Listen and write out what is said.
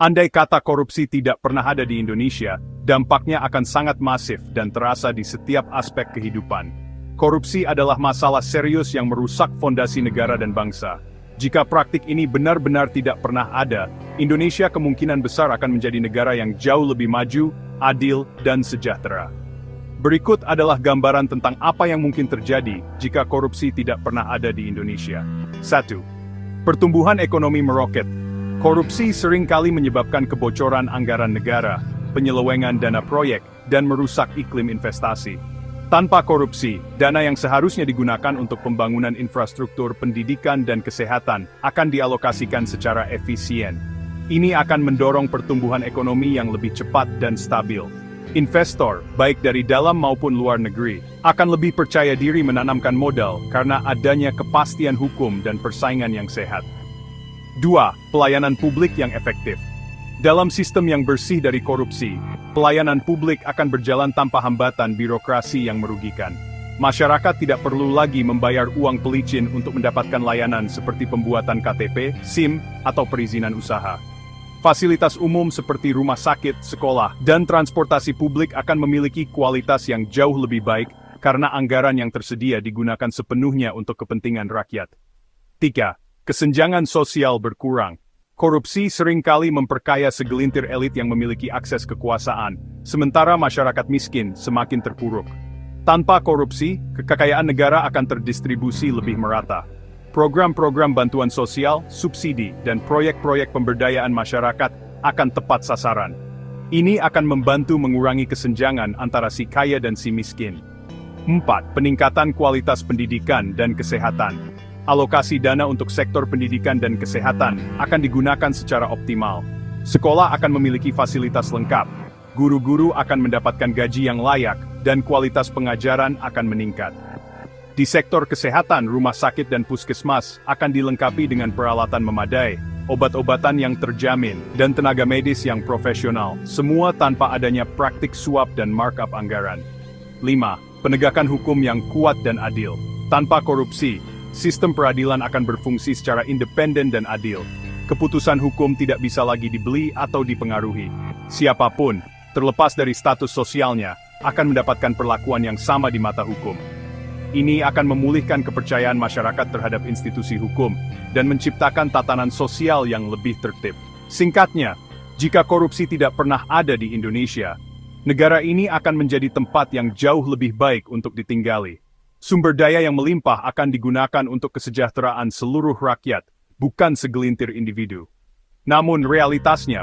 Andai kata korupsi tidak pernah ada di Indonesia, dampaknya akan sangat masif dan terasa di setiap aspek kehidupan. Korupsi adalah masalah serius yang merusak fondasi negara dan bangsa. Jika praktik ini benar-benar tidak pernah ada, Indonesia kemungkinan besar akan menjadi negara yang jauh lebih maju, adil, dan sejahtera. Berikut adalah gambaran tentang apa yang mungkin terjadi jika korupsi tidak pernah ada di Indonesia. 1. Pertumbuhan ekonomi meroket. Korupsi seringkali menyebabkan kebocoran anggaran negara, penyelewengan dana proyek, dan merusak iklim investasi. Tanpa korupsi, dana yang seharusnya digunakan untuk pembangunan infrastruktur pendidikan dan kesehatan akan dialokasikan secara efisien. Ini akan mendorong pertumbuhan ekonomi yang lebih cepat dan stabil. Investor, baik dari dalam maupun luar negeri, akan lebih percaya diri menanamkan modal karena adanya kepastian hukum dan persaingan yang sehat. 2. Pelayanan publik yang efektif. Dalam sistem yang bersih dari korupsi, pelayanan publik akan berjalan tanpa hambatan birokrasi yang merugikan. Masyarakat tidak perlu lagi membayar uang pelicin untuk mendapatkan layanan seperti pembuatan KTP, SIM, atau perizinan usaha. Fasilitas umum seperti rumah sakit, sekolah, dan transportasi publik akan memiliki kualitas yang jauh lebih baik karena anggaran yang tersedia digunakan sepenuhnya untuk kepentingan rakyat. 3. Kesenjangan sosial berkurang. Korupsi seringkali memperkaya segelintir elit yang memiliki akses kekuasaan, sementara masyarakat miskin semakin terpuruk. Tanpa korupsi, kekayaan negara akan terdistribusi lebih merata. Program-program bantuan sosial, subsidi, dan proyek-proyek pemberdayaan masyarakat akan tepat sasaran. Ini akan membantu mengurangi kesenjangan antara si kaya dan si miskin. 4. Peningkatan kualitas pendidikan dan kesehatan. Alokasi dana untuk sektor pendidikan dan kesehatan akan digunakan secara optimal. Sekolah akan memiliki fasilitas lengkap, guru-guru akan mendapatkan gaji yang layak, dan kualitas pengajaran akan meningkat. Di sektor kesehatan, rumah sakit dan puskesmas akan dilengkapi dengan peralatan memadai, obat-obatan yang terjamin, dan tenaga medis yang profesional, semua tanpa adanya praktik suap dan markup anggaran. 5. Penegakan hukum yang kuat dan adil. Tanpa korupsi, sistem peradilan akan berfungsi secara independen dan adil. Keputusan hukum tidak bisa lagi dibeli atau dipengaruhi. Siapapun, terlepas dari status sosialnya, akan mendapatkan perlakuan yang sama di mata hukum. Ini akan memulihkan kepercayaan masyarakat terhadap institusi hukum, dan menciptakan tatanan sosial yang lebih tertib. Singkatnya, jika korupsi tidak pernah ada di Indonesia, negara ini akan menjadi tempat yang jauh lebih baik untuk ditinggali. Sumber daya yang melimpah akan digunakan untuk kesejahteraan seluruh rakyat, bukan segelintir individu. Namun realitasnya,